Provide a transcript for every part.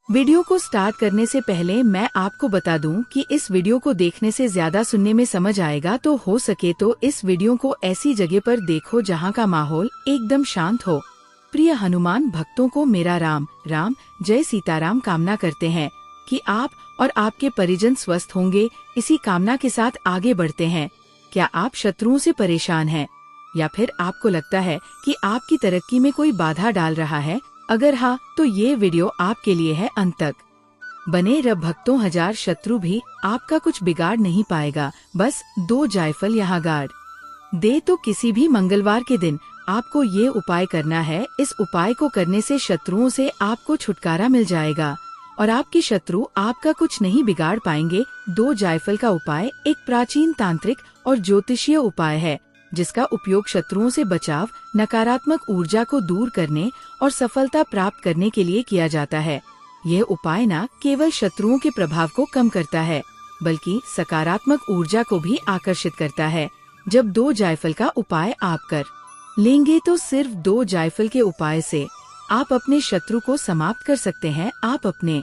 Video को start करने से पहले मैं आपको बता दूं कि इस वीडियो को देखने से ज्यादा सुनने में समझ आएगा, तो हो सके तो इस वीडियो को ऐसी जगह पर देखो जहां का माहौल एकदम शांत हो। प्रिय हनुमान भक्तों को मेरा राम राम जय सीताराम कामना करते हैं कि आप और आपके परिजन स्वस्थ होंगे। इसी कामना के साथ आगे बढ़ते हैं। क्या आप शत्रुओं से परेशान हैं या फिर आपको लगता है कि आपकी तरक्की में कोई बाधा डाल रहा है? अगर हाँ, तो ये वीडियो आपके लिए है। अंत तक बने रब भक्तों। हजार शत्रु भी आपका कुछ बिगाड़ नहीं पाएगा, बस 2 जायफल यहाँ गाड़ दे। तो किसी भी मंगलवार के दिन आपको ये उपाय करना है। इस उपाय को करने से शत्रुओं से आपको छुटकारा मिल जाएगा और आपके शत्रु आपका कुछ नहीं बिगाड़ पाएंगे। 2 जायफल का उपाय एक प्राचीन तांत्रिक और ज्योतिषीय उपाय है, जिसका उपयोग शत्रुओं से बचाव, नकारात्मक ऊर्जा को दूर करने और सफलता प्राप्त करने के लिए किया जाता है। यह उपाय न केवल शत्रुओं के प्रभाव को कम करता है, बल्कि सकारात्मक ऊर्जा को भी आकर्षित करता है। जब 2 जायफल का उपाय आप कर लेंगे, तो सिर्फ 2 जायफल के उपाय से आप अपने शत्रु को समाप्त कर सकते हैं। आप अपने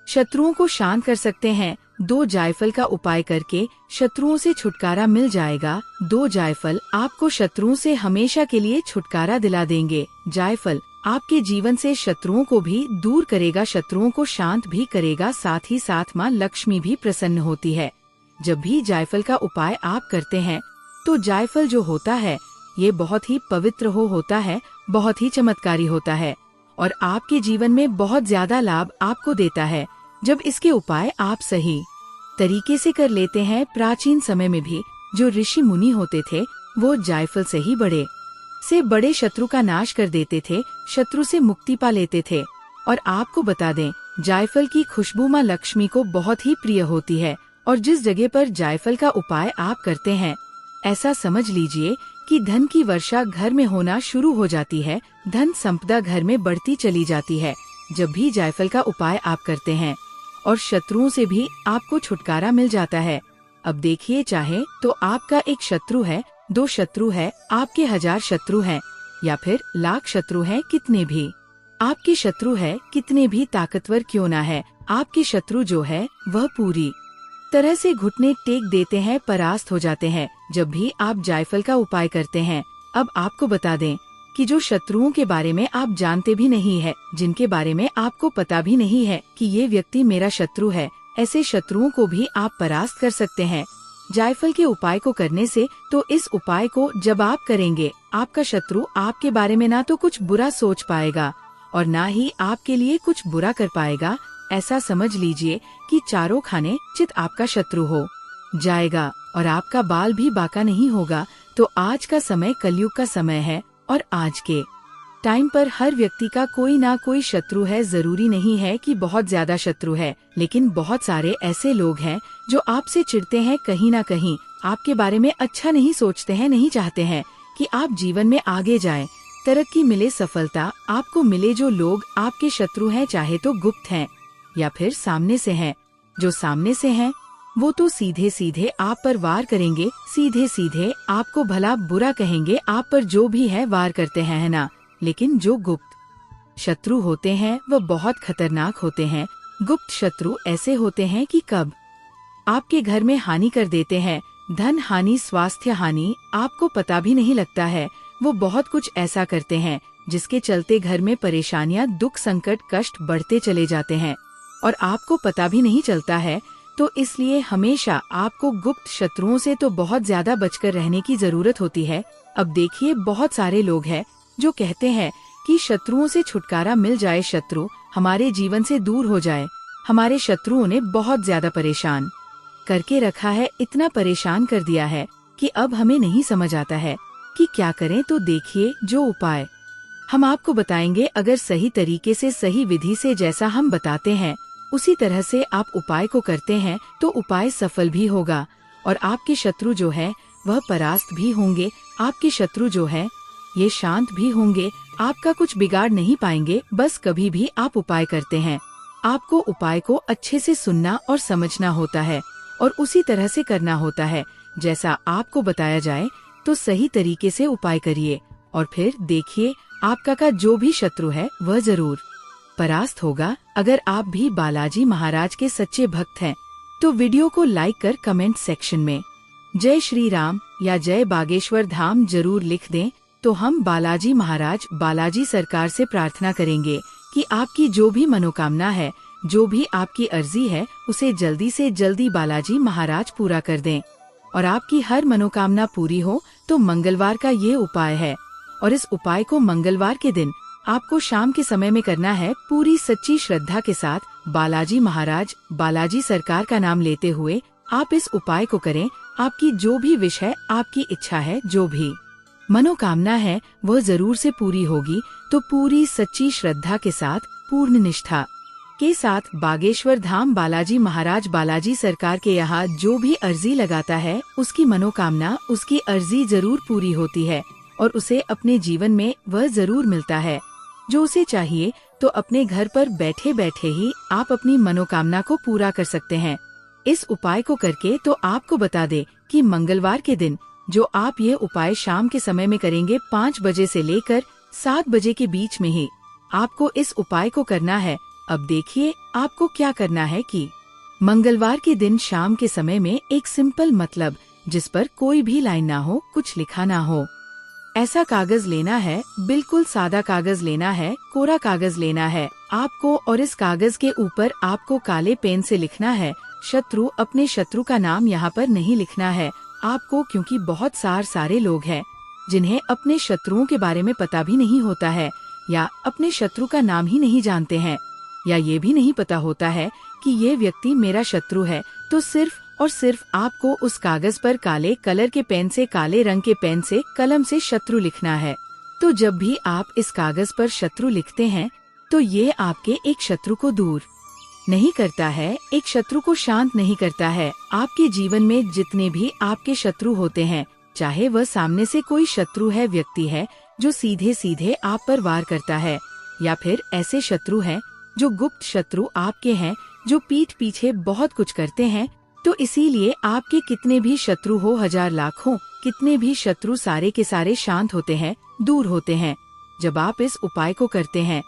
शत्रुओं को शांत कर सकते हैं। 2 जायफल का उपाय करके शत्रुओं से छुटकारा मिल जाएगा। 2 जायफल आपको शत्रुओं से हमेशा के लिए छुटकारा दिला देंगे। जायफल आपके जीवन से शत्रुओं को भी दूर करेगा, शत्रुओं को शांत भी करेगा। साथ ही साथ माँ लक्ष्मी भी प्रसन्न होती है। जब भी जायफल का उपाय आप करते हैं, तो जायफल जो होता है ये बहुत ही पवित्र होता है, बहुत ही चमत्कारी होता है और आपके जीवन में बहुत ज्यादा लाभ आपको देता है जब इसके उपाय आप सही तरीके से कर लेते हैं। प्राचीन समय में भी जो ऋषि मुनि होते थे, वो जायफल से ही बड़े शत्रु का नाश कर देते थे, शत्रु से मुक्ति पा लेते थे। और आपको बता दें, जायफल की खुशबू माँ लक्ष्मी को बहुत ही प्रिय होती है और जिस जगह पर जायफल का उपाय आप करते हैं, ऐसा समझ लीजिए कि धन की वर्षा घर में होना शुरू हो जाती है, धन संपदा घर में बढ़ती चली जाती है। जब भी जायफल का उपाय आप करते हैं और शत्रुओं से भी आपको छुटकारा मिल जाता है। अब देखिए, चाहे तो आपका एक शत्रु है, 2 शत्रु है, आपके 1000 शत्रु हैं या फिर लाख शत्रु हैं, कितने भी आपके शत्रु है, कितने भी ताकतवर क्यों ना है, आपके शत्रु जो है वह पूरी तरह से घुटने टेक देते हैं, परास्त हो जाते हैं जब भी आप जायफल का उपाय करते हैं। अब आपको बता दें कि जो शत्रुओं के बारे में आप जानते भी नहीं है, जिनके बारे में आपको पता भी नहीं है कि ये व्यक्ति मेरा शत्रु है, ऐसे शत्रुओं को भी आप परास्त कर सकते हैं जायफल के उपाय को करने से। तो इस उपाय को जब आप करेंगे, आपका शत्रु आपके बारे में ना तो कुछ बुरा सोच पाएगा और ना ही आपके लिए कुछ बुरा कर पाएगा। ऐसा समझ लीजिए कि चारों खाने चित आपका शत्रु हो जाएगा और आपका बाल भी बाका नहीं होगा। तो आज का समय कलयुग का समय है और आज के टाइम पर हर व्यक्ति का कोई ना कोई शत्रु है। जरूरी नहीं है कि बहुत ज्यादा शत्रु है, लेकिन बहुत सारे ऐसे लोग हैं जो आपसे चिढ़ते हैं, कहीं ना कहीं आपके बारे में अच्छा नहीं सोचते हैं, नहीं चाहते हैं कि आप जीवन में आगे जाएं, तरक्की मिले, सफलता आपको मिले। जो लोग आपके शत्रु हैं, चाहे तो गुप्त हैं या फिर सामने से हैं, जो सामने से हैं वो तो सीधे सीधे आप पर वार करेंगे, सीधे सीधे आपको भला बुरा कहेंगे, आप पर जो भी है वार करते हैं, है ना। लेकिन जो गुप्त शत्रु होते हैं वह बहुत खतरनाक होते हैं। गुप्त शत्रु ऐसे होते हैं कि कब आपके घर में हानि कर देते हैं, धन हानि, स्वास्थ्य हानि, आपको पता भी नहीं लगता है। वो बहुत कुछ ऐसा करते हैं जिसके चलते घर में परेशानियां, दुख, संकट, कष्ट बढ़ते चले जाते हैं और आपको पता भी नहीं चलता है। तो इसलिए हमेशा आपको गुप्त शत्रुओं से तो बहुत ज्यादा बचकर रहने की जरूरत होती है। अब देखिए, बहुत सारे लोग हैं जो कहते हैं कि शत्रुओं से छुटकारा मिल जाए, शत्रु हमारे जीवन से दूर हो जाए। हमारे शत्रुओं ने बहुत ज्यादा परेशान करके रखा है, इतना परेशान कर दिया है कि अब हमें नहीं समझ आता है कि क्या करें। तो देखिए, जो उपाय हम आपको बताएंगे, अगर सही तरीके से, सही विधि से, जैसा हम बताते हैं उसी तरह से आप उपाय को करते हैं, तो उपाय सफल भी होगा और आपके शत्रु जो है वह परास्त भी होंगे। आपके शत्रु जो है ये शांत भी होंगे, आपका कुछ बिगाड़ नहीं पाएंगे। बस कभी भी आप उपाय करते हैं, आपको उपाय को अच्छे से सुनना और समझना होता है और उसी तरह से करना होता है जैसा आपको बताया जाए। तो सही तरीके से उपाय करिए और फिर देखिए, आपका का जो भी शत्रु है वह जरूर परास्त होगा। अगर आप भी बालाजी महाराज के सच्चे भक्त हैं तो वीडियो को लाइक कर कमेंट सेक्शन में जय श्री राम या जय बागेश्वर धाम जरूर लिख दें। तो हम बालाजी महाराज, बालाजी सरकार से प्रार्थना करेंगे कि आपकी जो भी मनोकामना है, जो भी आपकी अर्जी है, उसे जल्दी से जल्दी बालाजी महाराज पूरा कर दें। और आपकी हर मनोकामना पूरी हो तो मंगलवार का ये उपाय है, और इस उपाय को मंगलवार के दिन आपको शाम के समय में करना है। पूरी सच्ची श्रद्धा के साथ बालाजी महाराज, बालाजी सरकार का नाम लेते हुए आप इस उपाय को करें। आपकी जो भी विश है, आपकी इच्छा है, जो भी मनोकामना है, वह जरूर से पूरी होगी। तो पूरी सच्ची श्रद्धा के साथ, पूर्ण निष्ठा के साथ बागेश्वर धाम बालाजी महाराज, बालाजी सरकार के यहाँ जो भी अर्जी लगाता है, उसकी मनोकामना, उसकी अर्जी जरूर पूरी होती है और उसे अपने जीवन में वह जरूर मिलता है जो उसे चाहिए। तो अपने घर पर बैठे बैठे ही आप अपनी मनोकामना को पूरा कर सकते हैं इस उपाय को करके। तो आपको बता दे कि मंगलवार के दिन जो आप ये उपाय शाम के समय में करेंगे, 5 बजे से लेकर 7 बजे के बीच में ही आपको इस उपाय को करना है। अब देखिए आपको क्या करना है कि मंगलवार के दिन शाम के समय में एक सिंपल, मतलब जिस पर कोई भी लाइन ना हो, कुछ लिखा ना हो, ऐसा कागज लेना है। बिल्कुल सादा कागज लेना है, कोरा कागज लेना है आपको। और इस कागज के ऊपर आपको काले पेन से लिखना है शत्रु। अपने शत्रु का नाम यहाँ पर नहीं लिखना है आपको, क्योंकि बहुत सारे लोग हैं जिन्हें अपने शत्रुओं के बारे में पता भी नहीं होता है, या अपने शत्रु का नाम ही नहीं जानते हैं, या ये भी नहीं पता होता है कि ये व्यक्ति मेरा शत्रु है। तो सिर्फ और सिर्फ आपको उस कागज पर काले कलर के पेन से, काले रंग के पेन से, कलम से शत्रु लिखना है। तो जब भी आप इस कागज पर शत्रु लिखते हैं तो ये आपके एक शत्रु को दूर नहीं करता है, एक शत्रु को शांत नहीं करता है। आपके जीवन में जितने भी आपके शत्रु होते हैं, चाहे वह सामने से कोई शत्रु है, व्यक्ति है जो सीधे सीधे आप पर वार करता है, या फिर ऐसे शत्रु हैं जो गुप्त शत्रु आपके हैं, जो पीठ पीछे बहुत कुछ करते हैं। तो इसीलिए आपके कितने भी शत्रु हो, 1000 लाख हो, कितने भी शत्रु, सारे के सारे शांत होते हैं, दूर होते हैं जब आप इस उपाय को करते हैं।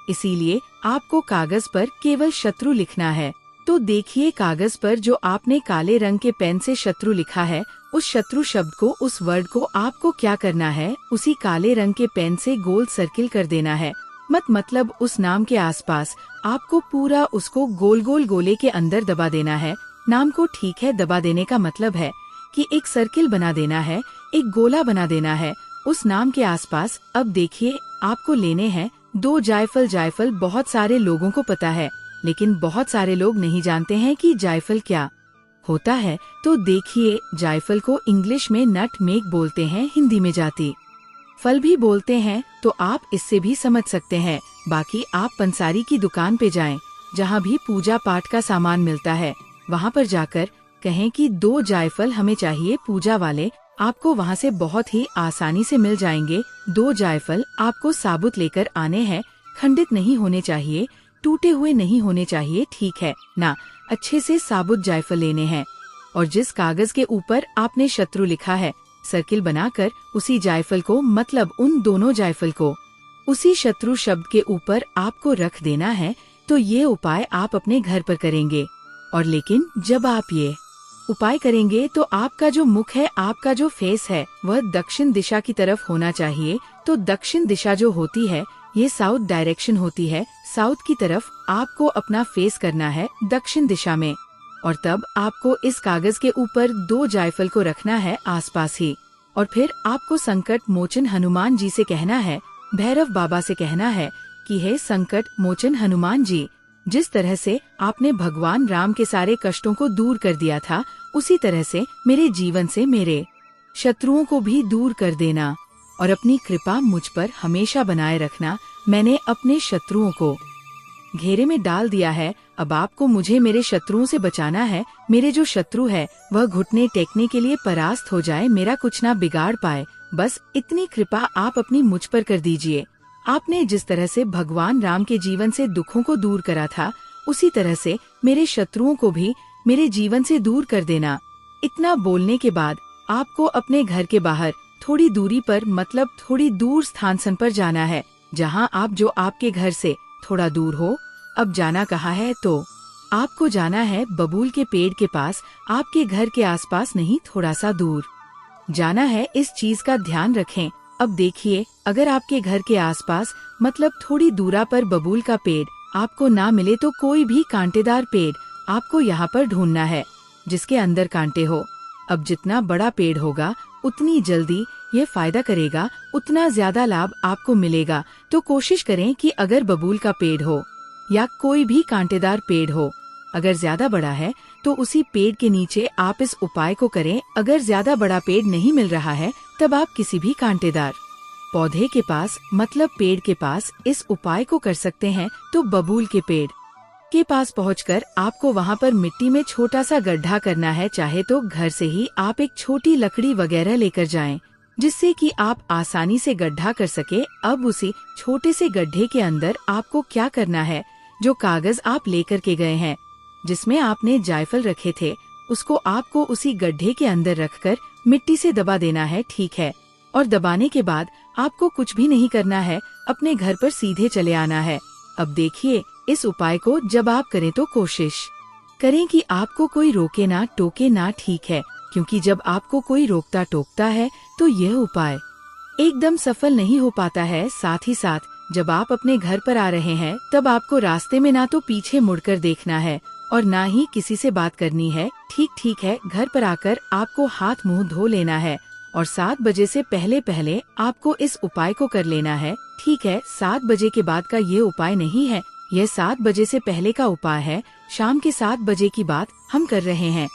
इसीलिए आपको कागज पर केवल शत्रु लिखना है। तो देखिए कागज पर जो आपने काले रंग के पेन से शत्रु लिखा है, उस शत्रु शब्द को, उस वर्ड को आपको क्या करना है, उसी काले रंग के पेन से गोल सर्किल कर देना है। मतलब उस नाम के आसपास आपको पूरा उसको गोल गोल गोले के अंदर दबा देना है नाम को। ठीक है, दबा देने का मतलब है कि एक सर्किल बना देना है, एक गोला बना देना है उस नाम के आसपास। अब देखिए आपको लेने हैं 2 जायफल। जायफल बहुत सारे लोगों को पता है, लेकिन बहुत सारे लोग नहीं जानते हैं कि जायफल क्या होता है। तो देखिए जायफल को इंग्लिश में नटमेग बोलते हैं, हिंदी में जाति फल भी बोलते हैं। तो आप इससे भी समझ सकते हैं। बाकी आप पंसारी की दुकान पे जाएं, जहाँ भी पूजा पाठ का सामान मिलता है, वहाँ पर जाकर कहें कि 2 जायफल हमें चाहिए पूजा वाले। आपको वहाँ से बहुत ही आसानी से मिल जाएंगे। 2 जायफल आपको साबुत लेकर आने हैं, खंडित नहीं होने चाहिए, टूटे हुए नहीं होने चाहिए, ठीक है ना। अच्छे से साबुत जायफल लेने हैं और जिस कागज के ऊपर आपने शत्रु लिखा है, सर्किल बनाकर उसी जायफल को, मतलब उन दोनों जायफल को उसी शत्रु शब्द के ऊपर आपको रख देना है। तो ये उपाय आप अपने घर पर करेंगे। और लेकिन जब आप ये उपाय करेंगे तो आपका जो मुख है, आपका जो फेस है, वह दक्षिण दिशा की तरफ होना चाहिए। तो दक्षिण दिशा जो होती है, ये साउथ डायरेक्शन होती है। साउथ की तरफ आपको अपना फेस करना है, दक्षिण दिशा में। और तब आपको इस कागज के ऊपर 2 जायफल को रखना है आसपास ही। और फिर आपको संकट मोचन हनुमान जी से कहना है, भैरव बाबा से कहना है कि हे संकट मोचन हनुमान जी, जिस तरह से आपने भगवान राम के सारे कष्टों को दूर कर दिया था, उसी तरह से मेरे जीवन से मेरे शत्रुओं को भी दूर कर देना और अपनी कृपा मुझ पर हमेशा बनाए रखना। मैंने अपने शत्रुओं को घेरे में डाल दिया है, अब आपको मुझे मेरे शत्रुओं से बचाना है। मेरे जो शत्रु है वह घुटने टेकने के लिए परास्त हो जाए, मेरा कुछ ना बिगाड़ पाए। बस इतनी कृपा आप अपनी मुझ पर कर दीजिए। आपने जिस तरह से भगवान राम के जीवन से दुखों को दूर करा था, उसी तरह से मेरे शत्रुओं को भी मेरे जीवन से दूर कर देना। इतना बोलने के बाद आपको अपने घर के बाहर थोड़ी दूरी पर, मतलब थोड़ी दूर स्थान पर जाना है, जहाँ आप, जो आपके घर से थोड़ा दूर हो। अब जाना कहाँ है? तो आपको जाना है बबूल के पेड़ के पास, आपके घर के आसपास नहीं, थोड़ा सा दूर जाना है। इस चीज का ध्यान रखें। अब देखिए, अगर आपके घर के आसपास मतलब थोड़ी दूरा पर बबूल का पेड़ आपको ना मिले तो कोई भी कांटेदार पेड़ आपको यहाँ पर ढूंढना है जिसके अंदर कांटे हो। अब जितना बड़ा पेड़ होगा उतनी जल्दी ये फायदा करेगा, उतना ज्यादा लाभ आपको मिलेगा। तो कोशिश करें कि अगर बबूल का पेड़ हो या कोई भी कांटेदार पेड़ हो, अगर ज्यादा बड़ा है तो उसी पेड़ के नीचे आप इस उपाय को करें। अगर ज्यादा बड़ा पेड़ नहीं मिल रहा है तब आप किसी भी कांटेदार पौधे के पास मतलब पेड़ के पास इस उपाय को कर सकते हैं। तो बबूल के पेड़ के पास पहुंचकर आपको वहां पर मिट्टी में छोटा सा गड्ढा करना है। चाहे तो घर से ही आप एक छोटी लकड़ी वगैरह लेकर जाएं, जिससे कि आप आसानी से गड्ढा कर सके। अब उसी छोटे से गड्ढे के अंदर आपको क्या करना है, जो कागज आप लेकर के गए हैं जिसमें आपने जायफल रखे थे, उसको आपको उसी गड्ढे के अंदर रखकर मिट्टी से दबा देना है। ठीक है, और दबाने के बाद आपको कुछ भी नहीं करना है, अपने घर पर सीधे चले आना है। अब देखिए, इस उपाय को जब आप करें तो कोशिश करें कि आपको कोई रोके ना टोके ना। ठीक है, क्योंकि जब आपको कोई रोकता टोकता है तो यह उपाय एकदम सफल नहीं हो पाता है। साथ ही साथ जब आप अपने घर पर आ रहे हैं तब आपको रास्ते में ना तो पीछे मुड़कर देखना है और ना ही किसी से बात करनी है। ठीक है, घर पर आकर आपको हाथ मुंह धो लेना है और 7 बजे से पहले पहले आपको इस उपाय को कर लेना है। ठीक है, 7 बजे के बाद का ये उपाय नहीं है, यह 7 बजे से पहले का उपाय है। शाम के 7 बजे की बात हम कर रहे हैं।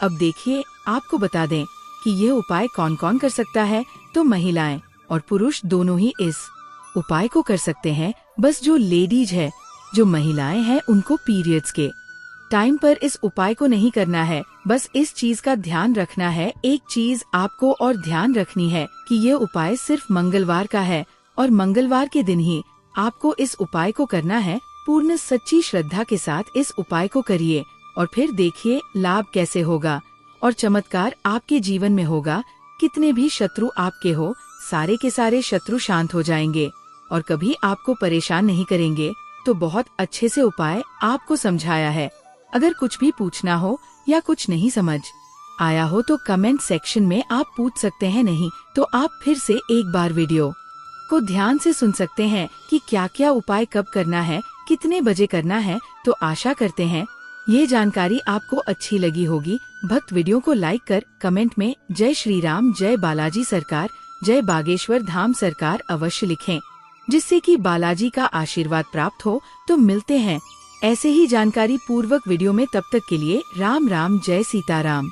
अब देखिए, आपको बता दें कि ये उपाय कौन कौन कर सकता है। तो महिलाएं और पुरुष दोनों ही इस उपाय को कर सकते हैं। बस जो लेडीज है, जो महिलाएं हैं, उनको पीरियड्स के टाइम पर इस उपाय को नहीं करना है। बस इस चीज का ध्यान रखना है। एक चीज आपको और ध्यान रखनी है कि ये उपाय सिर्फ मंगलवार का है और मंगलवार के दिन ही आपको इस उपाय को करना है। पूर्ण सच्ची श्रद्धा के साथ इस उपाय को करिए और फिर देखिए लाभ कैसे होगा और चमत्कार आपके जीवन में होगा। कितने भी शत्रु आपके हो, सारे के सारे शत्रु शांत हो जाएंगे और कभी आपको परेशान नहीं करेंगे। तो बहुत अच्छे से उपाय आपको समझाया है। अगर कुछ भी पूछना हो या कुछ नहीं समझ आया हो तो कमेंट सेक्शन में आप पूछ सकते हैं, नहीं तो आप फिर से एक बार वीडियो को ध्यान से सुन सकते हैं कि क्या क्या उपाय कब करना है, कितने बजे करना है। तो आशा करते हैं ये जानकारी आपको अच्छी लगी होगी। भक्त वीडियो को लाइक कर कमेंट में जय श्री राम, जय बालाजी सरकार, जय बागेश्वर धाम सरकार अवश्य लिखें, जिससे कि बालाजी का आशीर्वाद प्राप्त हो। तो मिलते हैं ऐसे ही जानकारी पूर्वक वीडियो में, तब तक के लिए राम राम, जय सीताराम।